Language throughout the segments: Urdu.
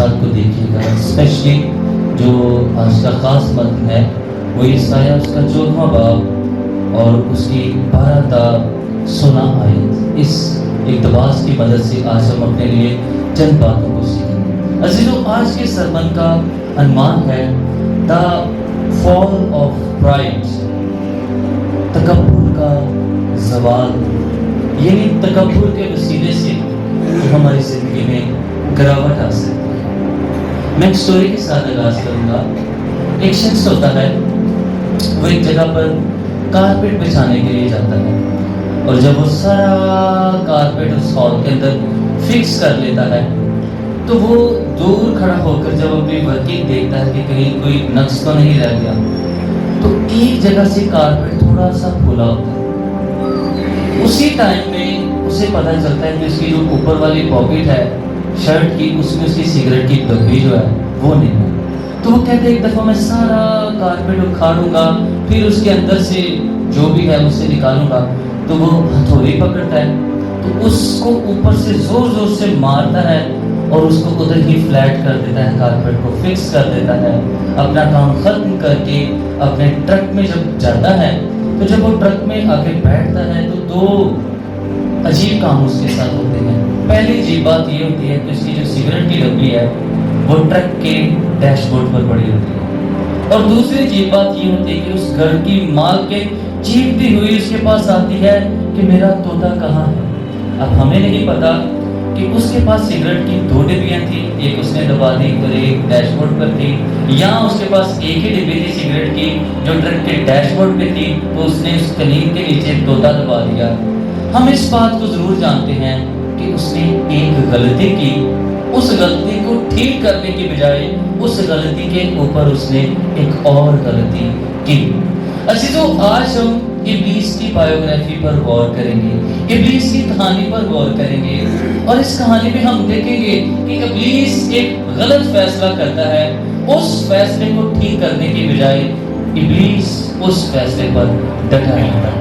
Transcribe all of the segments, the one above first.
ساتھ کو دیکھیے گا، اسپیشلی جو آج کا خاص متن ہے وہ یسایہ اس کا 14واں باب اور اس کی 12 تا 16 آیت، اس اقتباس کی مدد سے آج ہم اپنے لیے چند باتوں کو سیکھیں گے۔ عزیزو، آج کے سرمن کا عنوان ہے دا فال آف پرائڈ، تکبر کا زوال، یعنی تکبر کے وسیلے سے ہماری زندگی میں گراوٹ آ سکتی ہے۔ میں ایک سٹوری کے ساتھ آغاز کروں گا۔ ایک شخص ہوتا ہے، وہ ایک جگہ پر کارپیٹ بچھانے کے لیے جاتا ہے، اور جب وہ سارا کارپیٹ اس ہال کے اندر فکس کر لیتا ہے تو وہ دور کھڑا ہو کر جب اپنی ورکنگ دیکھتا ہے کہ کہیں کوئی نقص تو نہیں رہ گیا، تو ایک جگہ سے کارپیٹ تھوڑا سا پھولا ہوتا ہے۔ اسی ٹائم میں اسے پتہ چلتا ہے کہ اس کی جو اوپر والی پاکٹ ہے شرٹ کی، اس میں اس کی سگریٹ کی ڈبی جو ہے وہ نہیں ہے۔ تو وہ کہتے ہیں ایک دفعہ میں سارا کارپیٹ اکھاڑوں گا، پھر اس کے اندر سے جو بھی ہے اسے نکالوں گا۔ تو وہ ہتھوڑی پکڑتا ہے، تو اس کو اوپر سے زور زور سے مارتا ہے اور اس کو ادھر ہی فلیٹ کر دیتا ہے، کارپیٹ کو فکس کر دیتا ہے۔ اپنا کام ختم کر کے اپنے ٹرک میں جب جاتا ہے، تو جب وہ ٹرک میں آ کے بیٹھتا ہے تو دو عجیب کام اس کے ساتھ ہوتے ہیں۔ پہلی عجیب بات یہ ہوتی ہے کہ اس کی جو سگریٹ کی ڈبی ہے وہ ٹرک کے ڈیش بورڈ پر پڑی ہوتی ہے، اور دوسری عجیب بات یہ ہوتی ہے کہ اس گھر کی مال کے چیختی ہوئی اس کے پاس آتی ہے کہ میرا طوطا کہاں ہے۔ اب ہمیں نہیں پتا کہ اس کے پاس سگریٹ کی 2 ڈبیاں تھیں، ایک اس نے دبا دی اور ایک ڈیش بورڈ پر تھی، یا اس کے پاس ایک ہی ڈبی تھی سگریٹ کی جو ٹرک کے ڈیش بورڈ پہ تھی، تو اس نے اس کلیم کے نیچے طوطا دبا دیا۔ ہم اس بات کو ضرور جانتے ہیں کہ اس نے ایک غلطی کی، اس غلطی کو ٹھیک کرنے کی بجائے اس غلطی کے اوپر اس نے ایک اور غلطی کی۔ عزیزو، آج ہم ابلیس کی بایوگرافی پر غور کریں گے، ابلیس کی کہانی پر غور کریں گے، اور اس کہانی میں ہم دیکھیں گے کہ ابلیس ایک غلط فیصلہ کرتا ہے، اس فیصلے کو ٹھیک کرنے کی بجائے ابلیس اس فیصلے پر ڈٹا رہتا ہے۔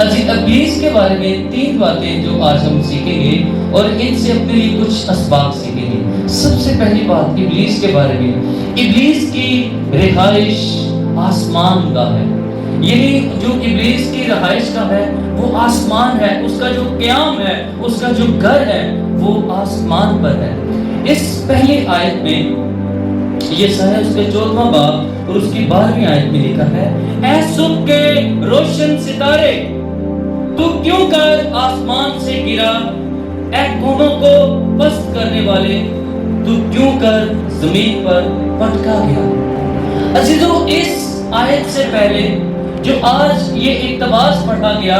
ابلیس کے بارے میں 3 باتیں جو آج ہم سیکھیں گے اور ان سے اپنے لیے کچھ اسباق سیکھیں گے۔ سب سے پہلی بات ابلیس کے بارے میں، ابلیس کی رہائش آسمان کا ہے، یعنی جو ابلیس کی رہائش کا ہے وہ آسمان ہے، اس کا جو قیام ہے، اس کا جو گھر ہے وہ آسمان پر ہے۔ اس پہلی آیت میں یسایہ اس کے 14واں باب اور اس کی 12ویں آیت میں لکھا ہے، اے صبح کے روشن ستارے، تو کیوں کر آسمان سے گرا، اے قوموں کو پست کرنے والے، تو کیوں کر زمین پر پٹکا گیا۔ عزیزو، اس آیت سے پہلے جو آج یہ اقتباس پڑھا گیا،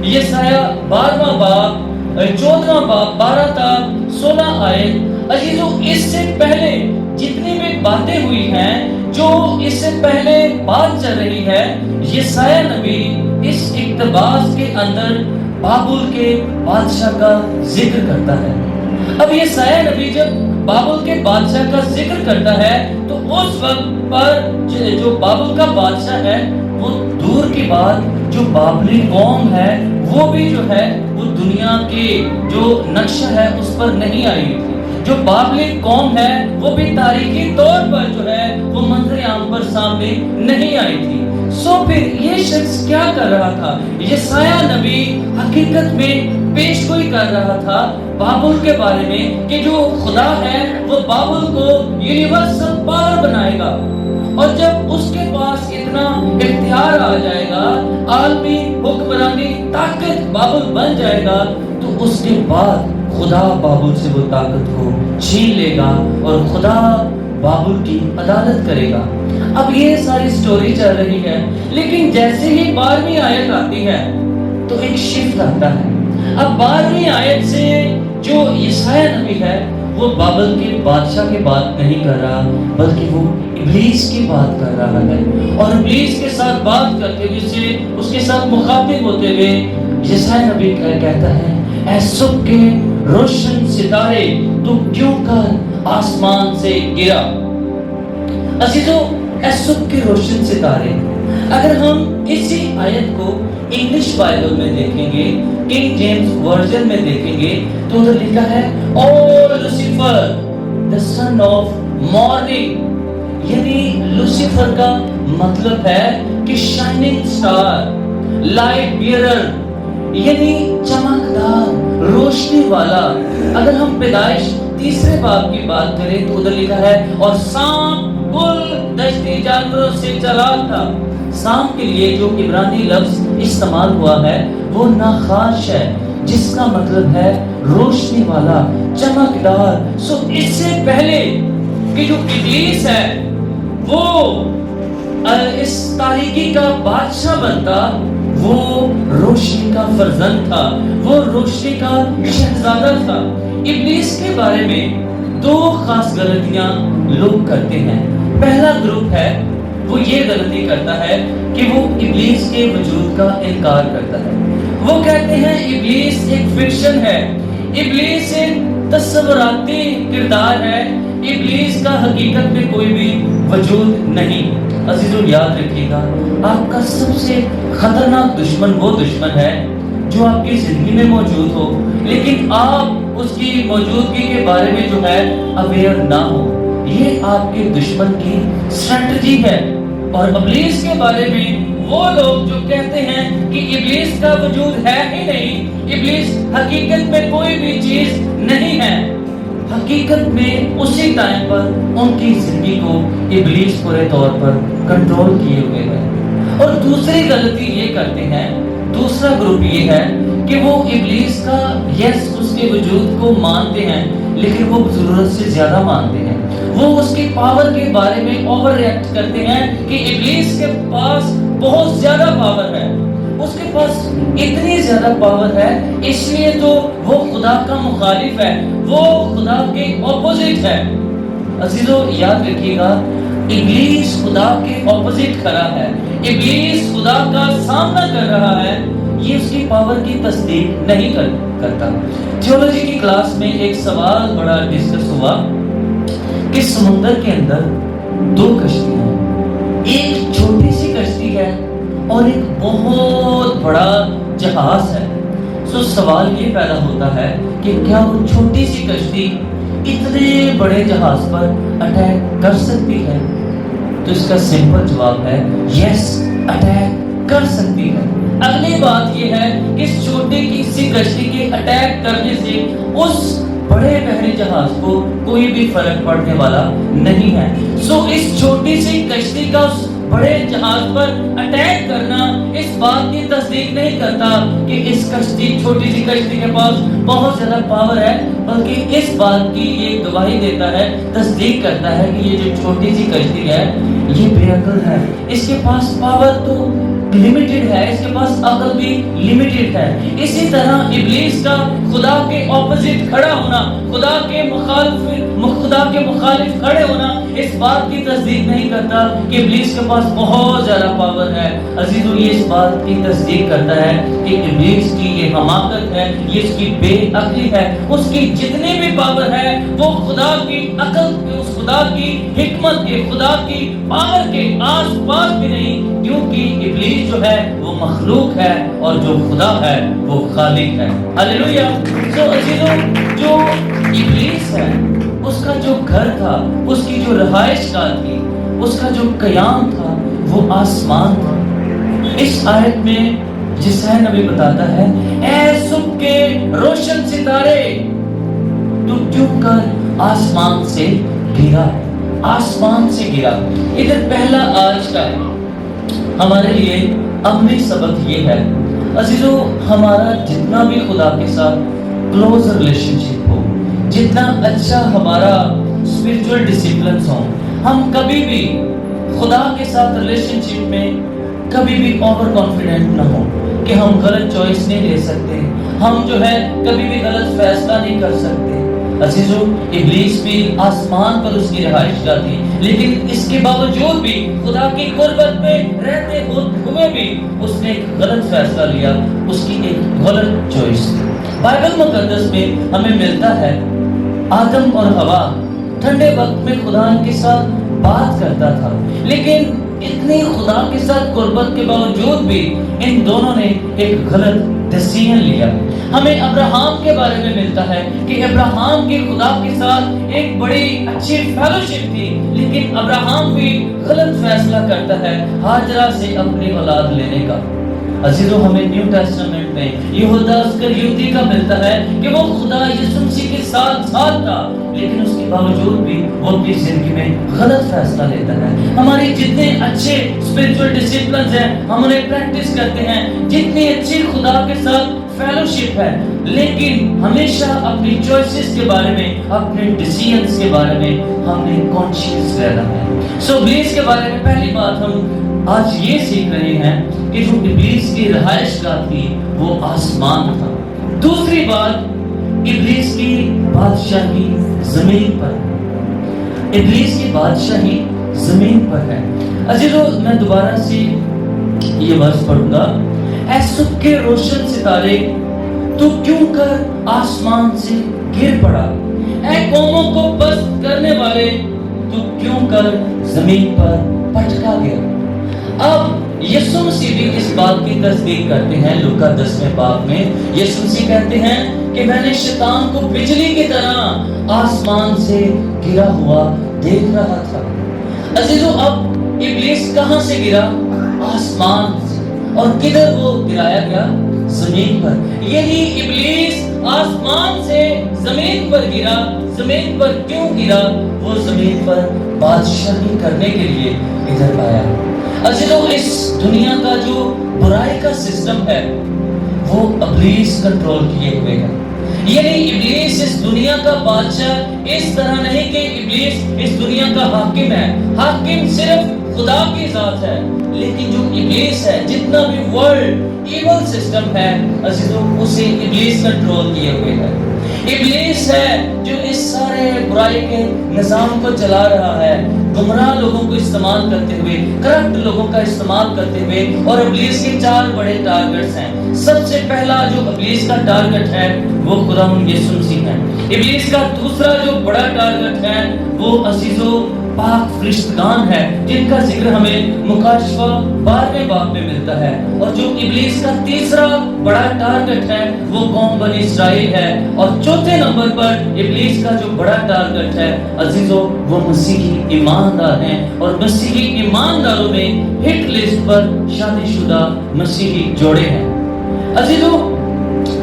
یسایہ 12واں باب 14واں باب 12 تا 16 آیت، عزیزو اس سے پہلے جتنی بھی باتیں ہوئی ہیں، جو اس سے پہلے بات چل رہی ہے، یسایہ نبی اس اقتباس کے اندر بابل کے بادشاہ کا ذکر کرتا ہے۔ اب یسایہ نبی جب بابل کے بادشاہ کا ذکر کرتا ہے تو اس وقت پر جو بابل کا بادشاہ ہے وہ دور کی بات جو بابلی قوم ہے وہ بھی جو ہے وہ دنیا کے جو نقشہ ہے اس پر نہیں آئی تھی، جو بابلی قوم ہے وہ بھی تاریخی طور پر جو ہے وہ منظر عام پر سامنے نہیں آئی تھی۔ سو پھر یہ شخص کیا کر رہا تھا؟ یسایہ نبی حقیقت میں پیش گوئی کر رہا تھا بابل کے بارے میں کہ جو خدا ہے وہ بابل کو یونیورسل پاور بنائے گا، اور جب اس کے پاس اتنا اختیار آ جائے گا، عالمی حکمرانی طاقت بابل بن جائے گا، تو اس کے بعد خدا بابل سے وہ طاقت کو چھین لے گا اور خدا بابل کی عدالت کرے گا۔ اب یہ ساری سٹوری چل رہی ہے، لیکن جیسے ہی 12ویں آیت آتی ہے تو ایک شفٹ آتا ہے۔ اب 12ویں آیت سے جو یسایہ نبی ہے وہ بابل کے بادشاہ کی بات نہیں کر رہا، بلکہ وہ ابلیس کی بات کر رہا ہے، اور ابلیس کے ساتھ بات کرتے ہوئے اس کے ساتھ مخاطب ہوتے ہوئے یسایہ نبی کہتا ہے، اے صبح کے روشن ستارے، تو کیوں کر آسمان سے گرا۔ عزیزو، اے صبح کے روشن ستارے، اگر ہم اسی آیت کو انگلش بائبل میں دیکھیں گے، کنگ جیمز ورژن میں دیکھیں گے، تو ادھر لکھا ہے O Lucifer the son of morning. یعنی لوسیفر کا مطلب ہے کہ شائننگ سٹار، لائٹ بیئرر، یعنی چمکدار، روشنی والا. اگر ہم پیدائش 3 باب کی بات کریں تو ادھر لکھا ہے اور سانپ کل دشتی جانوروں سے چلاک تھا. سانپ کے لیے جو عبرانی لفظ استعمال ہوا ہے وہ ناخاش ہے، جس کا مطلب ہے روشنی والا، چمکدار. سو اس سے پہلے کہ جو ابلیس ہے وہ اس تاریکی کا بادشاہ بنتا، وہ روشنی کا فرزند تھا، وہ روشنی کا شہزادہ تھا. ابلیس کے بارے میں 2 خاص غلطیاں لوگ کرتے ہیں. پہلا گروپ ہے وہ یہ غلطی کرتا ہے کہ وہ ابلیس کے وجود کا انکار کرتا ہے. وہ کہتے ہیں ابلیس ایک فکشن ہے، ابلیس ایک تصوراتی کردار ہے، ابلیس کا حقیقت میں کوئی بھی وجود نہیں. عزیزو یاد رکھیے گا، آپ کا سب سے خطرناک دشمن وہ دشمن ہے جو آپ کی زندگی میں موجود ہو لیکن آپ اس کی موجودگی کے بارے میں جو ہے اویئر نہ ہو. یہ آپ کے دشمن کی اسٹریٹجی ہے. اور ابلیس کے بارے میں وہ لوگ جو کہتے ہیں کہ ابلیس کا وجود ہے ہی نہیں، ابلیس حقیقت میں کوئی بھی چیز نہیں ہے، حقیقت میں اسی ٹائم پر ان کی زندگی کو ابلیس پورے طور پر کنٹرول کیے ہوئے ہے. اور دوسری غلطی یہ کرتے ہیں، دوسرا گروپ یہ ہے کہ وہ ابلیس کا یس اس کے وجود کو مانتے ہیں لیکن وہ ضرورت سے زیادہ مانتے ہیں. وہ اس کی پاور کے بارے میں اوور ریئیکٹ کرتے ہیں کہ ابلیس کے پاس بہت زیادہ پاور ہے، اس کے پاس اتنی زیادہ پاور ہے اس لیے تو وہ خدا کا مخالف ہے، وہ خدا کے اپوزٹ ہے. عزیزو یاد رکھیے گا، ابلیس خدا کے اپوزٹ کھڑا ہے، ابلیس خدا کا سامنا کر رہا ہے، یہ اس کی پاور کی تصدیق نہیں کرتا. تھیولوجی کی کلاس میں ایک سوال بڑا ڈسکس ہوا کہ سمندر کے اندر 2 کشتیاں ہیں، ایک چھوٹی سی کشتی ہے اور ایک بہت بڑا جہاز ہے. سو سوال یہ پیدا ہوتا ہے کہ کیا وہ چھوٹی سی کشتی اتنے بڑے جہاز پر اٹیک کر سکتی ہے؟ تو اس کا سمپل جواب ہے یس، اٹیک کر سکتی ہے. اگلی بات یہ ہے کہ اس چھوٹی سی کشتی کے اٹیک کرنے سے اس بڑے بحری جہاز کو کوئی بھی فرق پڑنے والا نہیں ہے. سو اس چھوٹی سی کشتی کا اس بڑے جہاز پر اٹیک کرنا اس بات کی تصدیق نہیں کرتا کہ اس کشتی، چھوٹی سی کشتی کے پاس بہت زیادہ پاور ہے، بلکہ اس بات کی یہ گواہی دیتا ہے، تصدیق کرتا ہے کہ یہ جو چھوٹی سی کشتی ہے یہ بے عقل ہے، اس کے پاس پاور تو لمیٹڈ ہے، اس کے پاس عقل بھی لمیٹڈ ہے. اسی طرح ابلیس کا خدا کے اپوزٹ کھڑا ہونا، خدا کے مخالف کھڑے ہونا اس بات کی تصدیق نہیں کرتا کہ ابلیس کے پاس بہت زیادہ پاور ہے. عزیزو یہ اس بات کی تصدیق کرتا ہے کہ ابلیس کی یہ حماقت ہے، یہ اس کی بے عقلی ہے. اس کی جتنی بھی پاور ہے وہ خدا کی عقل، اس خدا کی حکمت کے، خدا کی پاور کے آس پاس بھی نہیں، کیونکہ ابلیس جو ہے وہ مخلوق ہے اور جو خدا ہے وہ خالق ہے. ہلیلویا. سو عزیزو جو ابلیس ہے اس کا جو گھر تھا، اس کی جو رہائش گاہ تھی، اس کا جو قیام تھا وہ آسمان تھا. اس آیت میں جسائے نبی بتاتا ہے اے صبح کے روشن ستارے تو چپ کر آسمان سے گرا، آسمان سے گرا. ادھر پہلا آج کا ہمارے لیے عملی سبق یہ ہے عزیزو، ہمارا جتنا بھی خدا کے ساتھ کلوز ریلیشن شپ ہو، جتنا اچھا ہمارا اسپرچول ڈسپلنس ہو، ہم کبھی بھی خدا کے ساتھ ریلیشن شپ میں کبھی بھی اوور کانفیڈنٹ نہ ہو کہ ہم غلط چوائس نہیں لے سکتے، ہم جو ہے کبھی بھی غلط فیصلہ نہیں کر سکتے. عزیزو ابلیس بھی آسمان پر اس کی رہائش گاہ تھی، لیکن اس کے باوجود بھی خدا کی قربت میں رہتے ہوئے بھی اس نے ایک غلط فیصلہ لیا، اس کی ایک غلط چوائس تھی. بائبل مقدس میں ہمیں ملتا ہے آدم اور حوا ٹھنڈے وقت میں خدا ان کے ساتھ بات کرتا تھا، لیکن اتنی خدا کے ساتھ قربت کے باوجود بھی ان دونوں نے ایک غلط ڈیسیژن لیا. ہمیں ابراہم کے بارے میں ملتا ہے کہ ابراہم کی خدا کے ساتھ ایک بڑی اچھی فیلوشپ تھی، لیکن ابراہم بھی غلط فیصلہ کرتا ہے ہاجرہ سے اپنی اولاد لینے کا۔ عزیزو، ہمیں نیو ٹیسٹمنٹ میں یہودا اسکریوتی کا ملتا ہے کہ وہ خدا یسوع مسیح کے ساتھ تھا، لیکن اس کے باوجود بھی وہ اپنی زندگی میں غلط فیصلہ لیتا ہے۔ ہماری جتنے اچھے اسپرچول ڈسپلنز ہیں ہم انہیں پریکٹس کرتے ہیں، جتنی اچھی خدا کے ساتھ فیلوشپ ہے، لیکن ہمیشہ اپنی چوائسز کے بارے میں، اپنے ڈیسیژنز کے بارے میں ہم نے کانشیس رہنا ہے۔ سو ابلیس کے بارے میں پہلی بات ہم آج یہ سیکھ رہے ہیں کہ جو ابلیس کی رہائش گاہ تھی وہ آسمان تھا۔ دوسری بات، ابلیس کی بادشاہی زمین پر ہے۔ ابلیس کی بادشاہی زمین پر ہے۔ عزیزو، میں دوبارہ سے یہ ورس پڑھوں گا۔ اے صبح کے روشن ستارے، تو کیوں کر آسمان سے گر پڑا؟ اے قوموں کو پست کرنے والے، تو کیوں کر زمین پر پٹکا گیا؟ اب یسوع مسیح بھی اس بات کی تصدیق کرتے ہیں۔ لوکا 10ویں باب میں یسوع مسیح کہتے ہیں کہ میں نے شیطان کو بجلی کی طرح آسمان سے گرا ہوا دیکھ رہا تھا۔ عزیزو، اب ابلیس کہاں سے گرا؟ آسمان سے۔ اور کدھر وہ گرایا گیا؟ زمین پر۔ یہی ابلیس آسمان سے زمین پر گرا۔ زمین پر کیوں گرا؟ وہ زمین پر بادشاہی کرنے کے لیے ادھر آیا۔ عزیزو، اس دنیا کا جو برائی کا سسٹم ہے وہ ابلیس کنٹرول کیے ہوئے ہے۔ یعنی ابلیس اس دنیا کا بادشاہ اس طرح نہیں کہ ابلیس اس دنیا کا حاکم ہے۔ حاکم صرف خدا کی ذات ہے، لیکن جو ابلیس ہے، جتنا بھی ورلڈ ایول سسٹم ہے عزیزو، اسے ابلیس کنٹرول کیے ہوئے ہے۔ ابلیس ہے جو اس سارے برائی کے نظام کو چلا رہا ہے، گمراہ لوگوں کو استعمال کرتے ہوئے، کرپٹ لوگوں کا استعمال کرتے ہوئے۔ اور ابلیس کے 4 بڑے ٹارگٹس ہیں۔ سب سے پہلا جو ابلیس کا ٹارگٹ ہے وہ خداوند یسوع مسیح ہے۔ ابلیس کا دوسرا جو بڑا ٹارگٹ ہے وہ عزیزو پاک فرشتگان ہے، جن کا ذکر ہمیں مکاشفہ 12ویں باب میں ملتا ہے۔ اور جو ابلیس کا تیسرا بڑا ٹارگٹ ہے وہ قوم بنی اسرائیل ہے۔ اور چوتھے نمبر پر ابلیس کا جو بڑا ٹارگٹ ہے عزیزو وہ مسیحی ایماندار ہیں، اور مسیحی ایمانداروں میں ہٹ لسٹ پر شادی شدہ مسیحی جوڑے ہیں۔ عزیزو،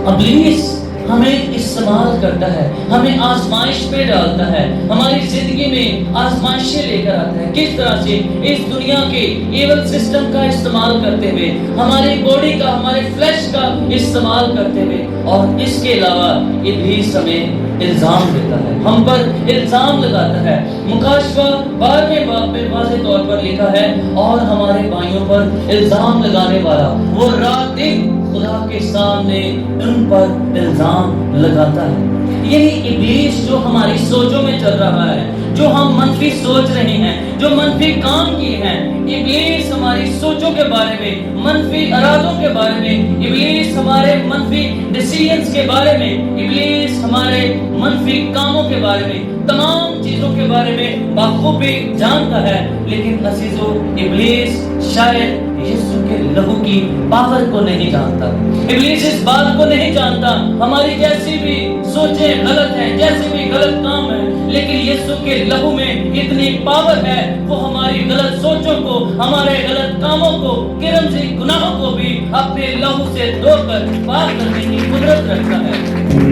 ابلیس ہمیں استعمال کرتا ہے، ہمیں آزمائش پہ ڈالتا ہے، ہماری زندگی میں آزمائشیں لے کر آتا ہے۔ کس طرح سے؟ اس دنیا کے ایول سسٹم کا استعمال کرتے ہوئے، ہماری باڈی کا، ہمارے فلیش کا استعمال کرتے ہوئے۔ اور اس کے علاوہ ابلیس ہمیں الزام دیتا ہے، ہم پر الزام لگاتا ہے۔ مکاشفہ 12ویں باب میں واضح طور پر لکھا ہے، اور ہمارے بھائیوں پر الزام لگانے والا وہ رات دن خدا کے سامنے ان پر الزام لگاتا ہے۔ یعنی ابلیس جو ہماری سوچوں میں چل رہا ہے، جو ہم منفی سوچ رہے ہیں، جو منفی کام کیے ہیں، ابلیس ہماری سوچوں کے بارے میں، منفی ارادوں کے بارے میں، ابلیس ہمارے منفی ڈیسیژنز کے بارے میں، ابلیس ہمارے منفی کاموں کے بارے میں، تمام چیزوں کے بارے میں بخوبی جانتا ہے۔ لیکن عزیزو، ابلیس شاید یسوع کے لہو کی پاور کو نہیں جانتا۔ ابلیس اس بات کو نہیں جانتا ہماری جیسی بھی سوچیں غلط ہیں، جیسے بھی غلط کام ہے، لیکن یسوع کے لہو میں اتنی پاور ہے، وہ ہماری غلط سوچوں کو، ہمارے غلط کاموں کو، کرمزی گناہوں کو بھی اپنے لہو سے دھو کر پاک کرنے کی قدرت رکھتا ہے۔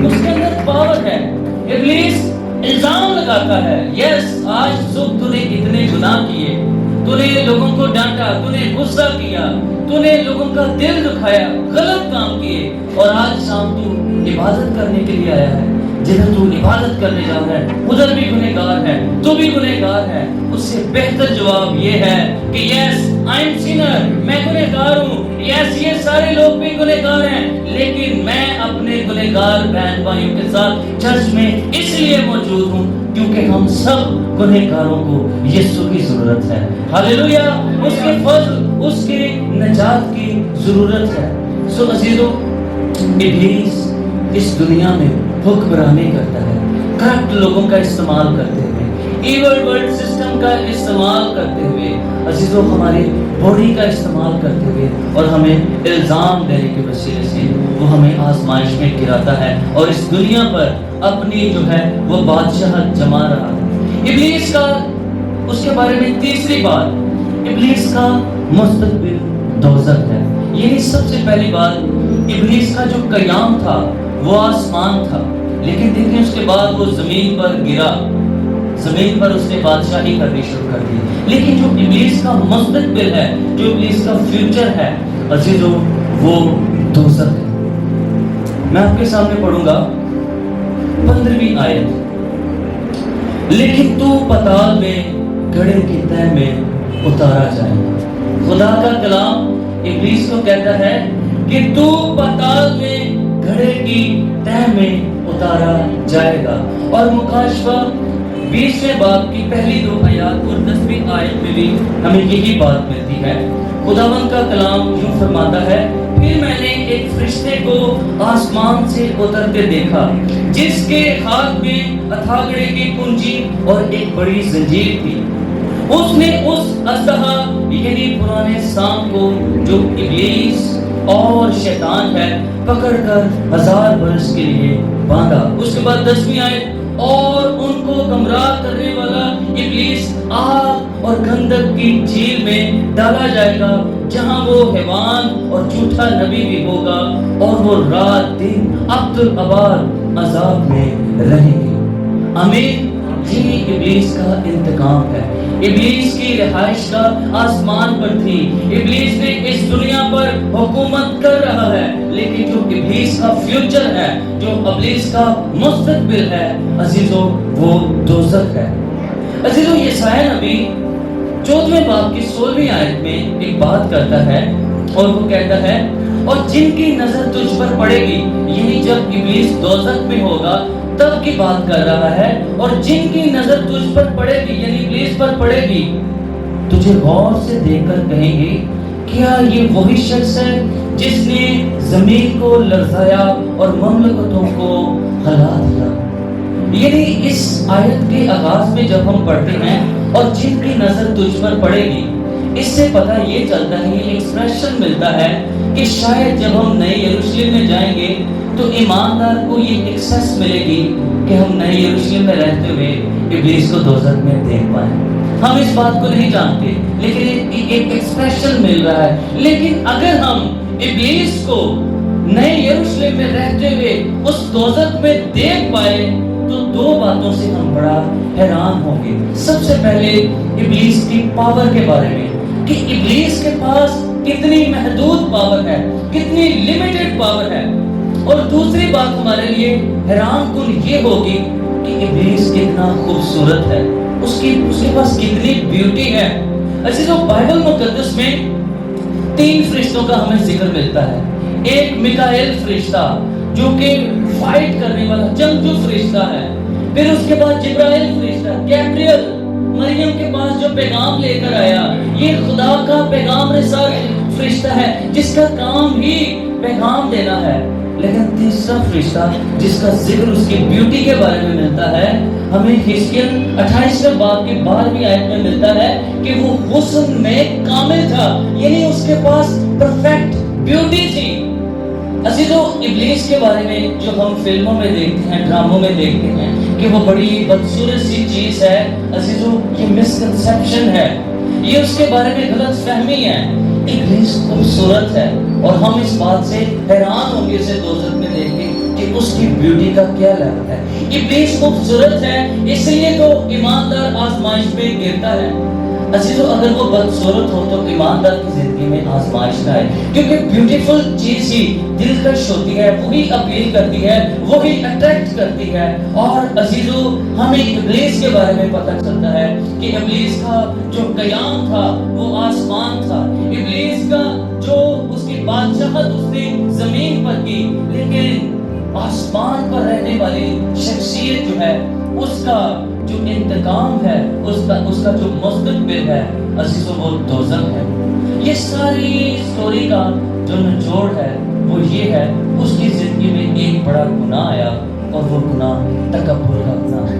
اس کے اندر پاور ہے۔ ابلیس الزام لگاتا ہے، یس آج صبح تو نے اتنے گناہ کیے، تو نے لوگوں کو ڈانٹا، تو نے غصہ کیا، تو نے لوگوں کا دل دکھایا، غلط کام کیے، اور آج شام تو عبادت کرنے کے لیے آیا ہے۔ جدھر تو عبادت کرنے جا رہا ہے ادھر بھی گنہگار ہے، تو بھی گنہگار ہے۔ اس سے بہتر جواب یہ ہے کہ یس آئی ایم سینر، میں گنہگار ہوں، یس یہ سارے لوگ بھی گنہگار ہیں، لیکن میں اپنے گنہگار بہن بھائیوں کے ساتھ چرچ میں اس لیے موجود ہوں کیونکہ ہم سب گنہگاروں کو یسوع کی ضرورت ہے۔ ہاللیلویا، اس کے فضل، اس کی نجات کی ضرورت ہے۔ سو عزیزو، ابلیس اس دنیا میں حکمرانی کرتا ہے، کرپٹ لوگوں کا استعمال کرتے ہوئے۔ ایول ورلڈ سسٹم کا استعمال کرتے ہوئے عزیزو ہماری باڈی کا استعمال کرتے ہوئے اور ہمیں الزام دینے کے وسیلے سے وہ ہمیں آزمائش میں گراتا ہے اور اس دنیا پر اپنی جو ہے وہ بادشاہت جما رہا ہے۔ ابلیس کا اس کے بارے میں تیسری بات، ابلیس کا مستقبل دوزخ ہے۔ یعنی سب سے پہلی بات، ابلیس کا جو قیام تھا وہ آسمان تھا، لیکن دیکھیں اس کے بعد وہ زمین پر گرا، زمین پر اس نے بادشاہی کرنی شروع کر دی۔ لیکن جو ابلیس کا مستقبل ہے، جو ابلیس کا فیوچر ہے عزیزو، وہ دوزخ ہے۔ میں آپ کے سامنے پڑھوں گا 15ویں آیت، لیکن تو پتال میں گڑھے کی تہ میں اتارا جائے گا۔ خدا کا کلام ابلیس کو کہتا ہے کہ تو پتال میں گڑھے کی تہ میں اتارا جائے گا۔ اور مکاشفہ 20ویں باب کی پہلی 2 آیات اور 10ویں آیت میں بھی ہمیں یہی بات ملتی ہے۔ خداوند کا کلام یوں فرماتا ہے، پھر میں نے ایک فرشتے کو آسمان سے اترتے دیکھا، جس کے ہاتھ میں ہتھاگڑے کی کنجی اور ایک بڑی زنجیر تھی۔ اس نے اس اژدہا یعنی پرانے سانپ کو جو ابلیس اور شیطان ہے پکڑ کر 1000 برس کے لیے باندھا۔ اس کے بعد 10ویں آیت، اور ان کو گمراہ کرنے والا ابلیس آگ اور گندک کی جھیل میں ڈالا جائے گا، جہاں وہ حیوان اور جھوٹا نبی بھی ہوگا، اور وہ رات دن ابدالآباد عذاب میں رہیں گے۔ آمین۔ یہ ابلیس کا انتقام ہے۔ ابلیس کی رہائش کا آسمان پر تھی، ابلیس نے اس دنیا پر حکومت کر رہا ہے، لیکن جو ابلیس کا فیوچر ہے، جو ابلیس کا مستقبل ہے عزیزو، وہ دوزخ ہے۔ عزیزو یسایہ نبی 14ویں باب کی 16ویں آیت میں ایک بات کرتا ہے اور وہ کہتا ہے، اور جن کی نظر تجھ پر پڑے گی، یعنی جب ابلیس دوزخ میں ہوگا تب کی بات کر رہا ہے، اور جن کی نظر تجھ پر پڑے گی یعنی ابلیس پر پڑے گی، تجھے غور سے دیکھ کر کہیں گے، کیا یہ وہی شخص ہے جس نے زمین کو لرزایا اور مملکتوں کو ہلا دیا؟ یعنی اس آیت کے آغاز میں جب ہم پڑھتے ہیں اور جن کی نظر تجھ پر پڑے گی، اس سے پتہ یہ چلتا ہے، یہ ایکسپریشن ملتا ہے کہ شاید جب ہم نئے یروشلم میں جائیں گے تو ایماندار کو یہ ایکسیس ملے گی کہ ہم نئے یروشلم میں رہتے ہوئے ابلیس کو دوزخ میں دیکھ پائیں۔ ہم اس بات کو نہیں جانتے، لیکن ایک ایکسپریشن مل رہا ہے۔ لیکن اگر ہم ابلیس کو نئے یروشلم میں رہتے ہوئے اس دوزخ میں دیکھ پائے تو 2 باتوں سے ہم بڑا حیران ہوں گے۔ سب سے پہلے ابلیس کی پاور کے بارے میں، کہ ابلیس کے پاس کتنی محدود پاور ہے، کتنی لیمیٹڈ پاور ہے۔ اور دوسری بات ہمارے لیے حیران کن یہ ہوگی کہ ابلیس کتنا خوبصورت ہے، اس کے پاس کتنی بیوٹی ہے۔ عزیزو بائبل مقدس میں 3 فرشتوں کا ہمیں ذکر ملتا ہے۔ ایک میکائیل فرشتہ جو کہ فائٹ کرنے والا جنگجو فرشتہ ہے، پھر اس کے بعد جبرائیل فرشتہ، گیبریل مریم کے پاس جو پیغام لے کر آیا، یہ خدا کا پیغام رساں فرشتہ ہے جس کا کام ہی پیغام دینا ہے۔ لیکن تیسرا فرشتہ جس کا ذکر اس کی بیوٹی کے بارے میں ملتا ہے، ہمیں حزقیل 28ویں باب کی 12ویں آیت میں ملتا ہے کہ وہ حسن میں کامل تھا، یعنی اس کے پاس پرفیکٹ بیوٹی تھی۔ عزیزو ابلیس کے بارے میں جو ہم فلموں میں دیکھتے ہیں، ڈراموں میں دیکھتے ہیں کہ وہ بڑی بدصورت سی چیز ہے، عزیزو یہ مسکنسیپشن ہے، یہ اس کے بارے میں غلط فہمی ہے۔ ابلیس خوبصورت ہے اور ہم اس بات سے حیران ہوں گے اسے دوزخ میں دیکھ کے کہ اس کی بیوٹی کا کیا لیول ہے۔ ابلیس خوبصورت ہے، اس لیے تو ایماندار آزمائش میں گرتا ہے۔ عزیزو اگر وہ بدصورت ہو تو ایماندار کی زندگی میں آزمائش نہ آئے، کیونکہ بیوٹیفل چیز ہی دلکش ہوتی ہے، وہی اپیل کرتی ہے، وہی اٹریکٹ کرتی ہے۔ اور عزیزو ہمیں ابلیس کے بارے میں پتہ چلتا ہے کہ ابلیس کا جو قیام تھا وہ آسمان تھا، ابلیس کا جو اس کی بادشاہت اس نے زمین پر کی، لیکن آسمان پر رہنے والی شخصیت جو ہے اس کا جو انتقام ہے، اس کا جو مستقبل ہے عزیزو وہ دوزخ ہے۔ یہ ساری سٹوری کا جو نچوڑ ہے وہ یہ ہے، اس کی زندگی میں ایک بڑا گناہ آیا اور وہ گناہ تکبر کا گناہ ہے۔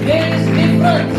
There is difference।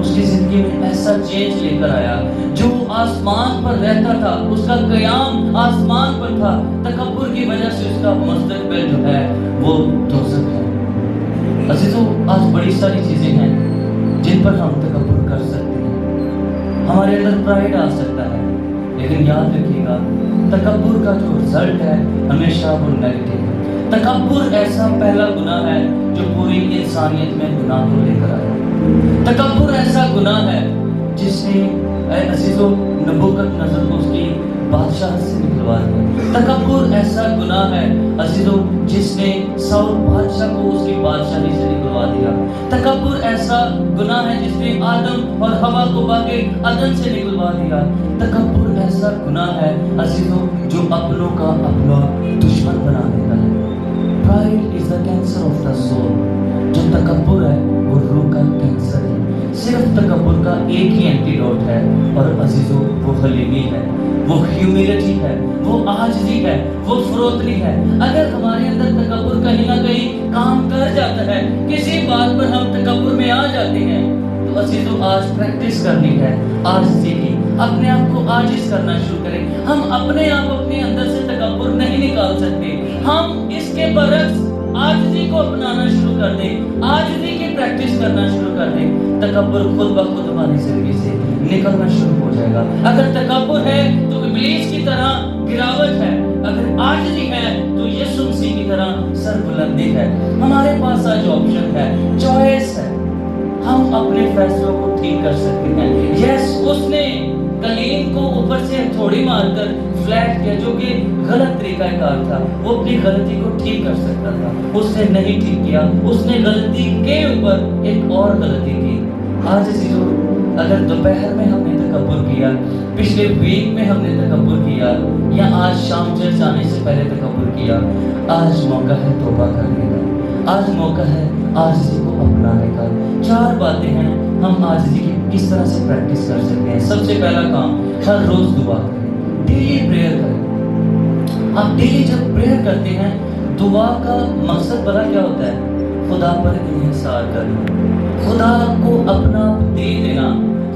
اس کی زندگی میں ایسا چینج لے کر آیا. جو آسمان پر رہتا تھا, اس کا قیام آسمان پر تھا, تکبر کی وجہ سے اس کا مستقبل جو ہے وہ دوزخ ہے. عزیزو, آج بڑی ساری چیزیں ہیں جن پر ہم تکبر کر سکتے ہیں. ہمارے اندر پرائڈ آ سکتا ہے, لیکن یاد رکھیے گا تکبر کا جو رزلٹ ہے ہمیشہ وہ نیگیٹو ہے. تکبر ایسا پہلا گناہ ہے جو پوری انسانیت میں گناہ کو لے کر آیا. تکبر ایسا گناہ ہے جس نے اے عزیزو نبوکت نظر کو اس کی بادشاہ سے نکلوا دیا. تکبر ایسا گناہ ہے عزیزو جس نے ساؤل بادشاہ کو اس کی بادشاہی سے نکلوا دیا. تکبر ایسا گناہ ہے جس نے آدم اور حوا کو باقی عدن سے نکلوا دیا. تکبر ایسا گناہ ہے عزیزو جو اپنوں کا اپنا دشمن بنا دیتا ہے. Pride is the cancer of the soul. جو تکبر ہے وہ روح کا کینسر ہے. صرف تکبر کا ایک ہی اینٹیڈوٹ ہے, اور عزیزو وہ حلیمی ہے, وہ ہیوملٹی ہے, وہ عاجزی ہے, وہ فروتنی ہے. اگر ہمارے اندر تکبر کہیں نہ کہیں کام کر جاتا ہے, کسی بات پر ہم تکبر میں آ جاتے ہیں, تو عزیزو آج پریکٹس کرنی ہے عاجزی کی. اپنے آپ کو عاجز کرنا شروع کریں. ہم اپنے آپ اپنے اندر سے تکبر نہیں نکال سکتے. ہم اس کے برعکس عاجزی کو اپنانا شروع کر دیں, عاجزی کی پریکٹس کرنا شروع کر دیں. تکبر خود بخود ہماری زندگی سے نکلنا شروع ہو جائے گا. اگر تکبر ہے تو ابلیس کی طرح گراوٹ ہے, اگر عاجزی ہے تو یسوع مسیح کی طرح سربلندی ہے. ہمارے پاس آج آپشن ہے, چوائس ہے. ہم اپنے فیصلوں کو ٹھیک کر سکتے ہیں. یس, اس نے کلیم کو اوپر سے تھوڑی مار کر فلیٹ کیا, جو کہ غلط طریقہ کار تھا. وہ اپنی غلطی کو ٹھیک کر سکتا تھا, اس نے نہیں ٹھیک کیا. اس نے غلطی کے اوپر ایک اور غلطی کی. آج عزیزو, اگر دوپہر میں ہم نے تکبر کیا, پچھلے ویک میں ہم نے تکبر کیا, یا آج شام چرچ آنے سے پہلے تکبر کیا, آج موقع ہے توبہ کرنے کا. آج موقع ہے عاجزی کو اپنانے کا. 4 باتیں ہیں ہم عاجزی کی کس طرح سے پریکٹس کر سکتے ہیں. سب سے پہلا کام, ہر روز دعا کریں, ڈیلی پریئر کریں. آپ ڈیلی جب پریئر کرتے ہیں, دعا کا مقصد بڑا کیا ہوتا ہے؟ خدا پر انحصار کرنا, خدا کو اپنا دے دینا,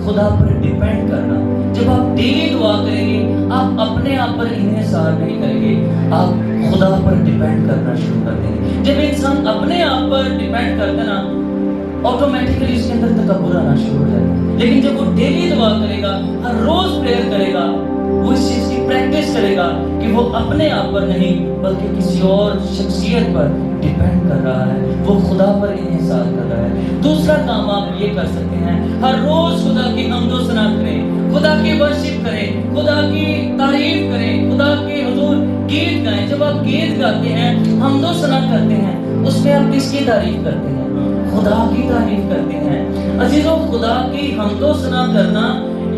خدا پر ڈیپینڈ کرنا. جب آپ ڈیلی دعا کریں گے, آپ اپنے آپ پر انحصار نہیں کریں گے, آپ خدا پر ڈیپینڈ کرنا شروع کر دیں گے. جب انسان اپنے آپ پر ڈیپینڈ کرتا ہے نا, آٹومیٹکلی اس کے اندر تکبر آنا شروع ہو جائے گا. لیکن جب وہ ڈیلی دعا کرے گا, ہر روز پریئر کرے گا, وہ اس چیز کی پریکٹس کرے گا کہ وہ اپنے آپ پر نہیں بلکہ کسی اور شخصیت پر ڈیپینڈ کر رہا ہے, وہ خدا پر انحصار کر رہا ہے. دوسرا کام آپ یہ کر سکتے ہیں, ہر روز خدا کی حمد و ثنا کریں, خدا کی ورشپ کریں, خدا کی تعریف کریں, خدا کے حضور گیت گائیں. جب آپ گیت گاتے ہیں, حمد و ثنا کرتے ہیں, اس میں آپ کس کی تعریف کرتے ہیں؟ خدا کی تعریف کرتے ہیں. عزیزو, خدا کی حمد و ثنا کرنا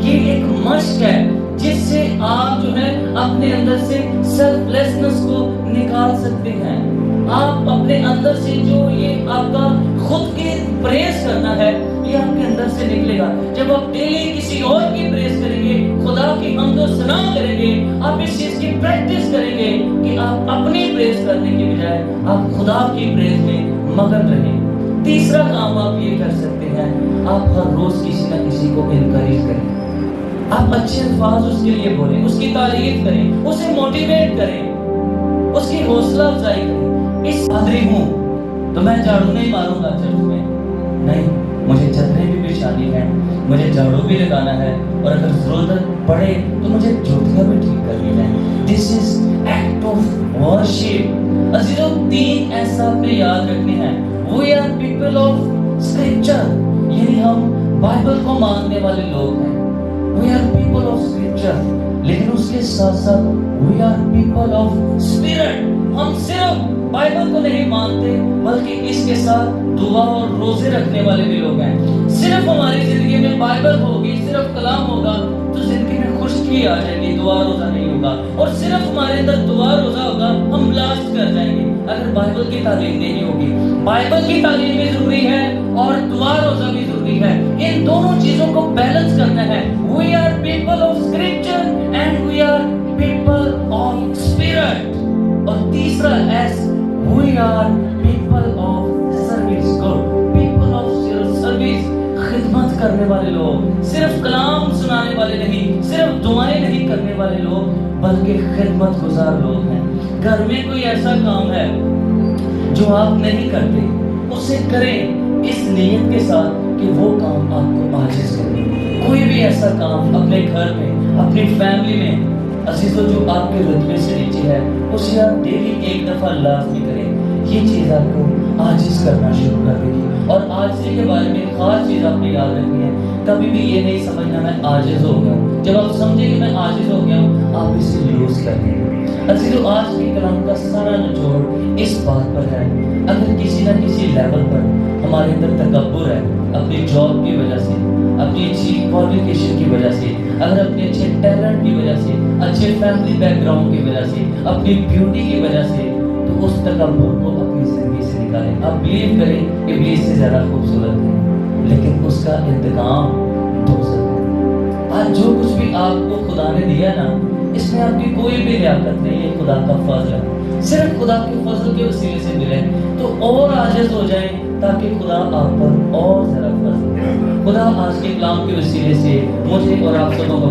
یہ ایک مشق ہے جس سے آپ جو ہے اپنے اندر سے سیلف لیسنس کو نکال سکتے ہیں. آپ اپنے اندر سے جو یہ آپ کا خود کی پریز کرنا ہے, یہ آپ کے اندر سے نکلے گا. جب آپ ڈیلی کسی اور کی پریز کریں گے, خدا کی حمد و ثنا کریں گے, آپ اس چیز کی پریکٹس کریں گے کہ آپ اپنی پریز کرنے کی بجائے آپ خدا کی پریز میں مگن رہیں. تیسرا کام آپ یہ کر سکتے ہیں, آپ ہر روز کسی نہ کسی کو انکریج کریں. آپ اچھے الفاظ اس کے لیے بولیں, اس کی تعریف کریں, اسے موٹیویٹ کریں, اس کی حوصلہ افزائی کریں. اس حاضری ہوں تو میں جھاڑو نہیں ماروں گا چرچ میں, نہیں, مجھے چدریں بھی بچھانی ہے, مجھے جھاڑو بھی لگانا ہے, اور اگر ضرورت پڑے تو مجھے جوتیاں بھی ٹھیک کرنی ہے. This is act of worship. عزیزو, 3 ایسا اپنے یاد رکھنے ہیں. We are people of scripture, یعنی ہم بائبل کو ماننے والے لوگ ہیں. We are people of scripture, لیکن اس کے ساتھ ساتھ we are people of spirit. ہم صرف بائبل کو نہیں مانتے بلکہ اس کے ساتھ دعا اور روزے رکھنے والے بھی لوگ ہیں. صرف ہماری زندگی میں بائبل ہوگی, صرف کلام ہوگا تو زندگی میں خشکی آ جائے گی, دعا روزہ نہیں ہوگا. اور صرف ہمارے اندر دعا روزہ ہوگا, ہم لاسٹ کر جائیں گے اگر بائبل کی تعلیم نہیں ہوگی. بائبل کی تعلیم بھی ضروری ہے اور دعا روزہ بھی ضروری ہے. ان دونوں چیزوں کو بیلنس کرنا ہے. We are people of scripture and we are people of spirit. اور تیسرا S, we are people of service. God, people of service. کرنے والے لوگ، صرف کلام سنانے والے نہیں، صرف دعائیں نہیں کرنے والے لوگ، بلکہ خدمت گزار لوگ ہیں۔ گھر میں کوئی ایسا کام ہے جو آپ نہیں کرتے، اسے کریں اس نیت کے ساتھ کہ وہ کام آپ کو عاجز کرے۔ کوئی بھی ایسا کام اپنے گھر میں، اپنی فیملی میں عزیزو جو آپ کے رتبے سے نیچے ہے، اسے آپ ڈیلی ایک دفعہ لازمی کریں۔ یہ چیز آپ کو عاجز کرنا شروع کر دے گی۔ اور عاجزی کے بارے میں خاص چیز آپ نے یاد رکھنی ہے، کبھی بھی یہ نہیں سمجھنا میں عاجز ہو گیا ہوں۔ جب آپ سمجھیں کہ میں عاجز ہو گیا ہوں، آپ اسے لوز کر دیں گے۔ عزیزو آج کے کلام کا سارا نچوڑ اس بات پر ہے، اگر کسی نہ کسی لیول پر ہمارے اندر تکبر ہے، اپنی جاب کی وجہ سے، اپنی اچھی کوالیفیکیشن کی وجہ سے، اگر اپنے اچھے ٹیلنٹ کی وجہ سے، اچھے فیملی بیک گراؤنڈ کی وجہ سے، اپنی بیوٹی کی وجہ سے، تو اس تکبر کو اپنی زندگی سے نکالیں۔ آپ بلیو کریں کہ ابلیس سے زیادہ خوبصورت ہے، لیکن اس کا انتقام دوزخ ہے۔ آج جو کچھ بھی آپ کو خدا نے دیا نا، اس میں آپ کی کوئی بھی لیاقت نہیں ہے، خدا کا فضل ہے۔ صرف خدا کے فضل کے وسیلے سے ملے تو اور عاجز ہو جائیں، تاکہ خدا آپ پر اور زیادہ فضل کرے۔ خدا آج کے کلام کے وسیلے سے مجھے اور آپ سبوں کو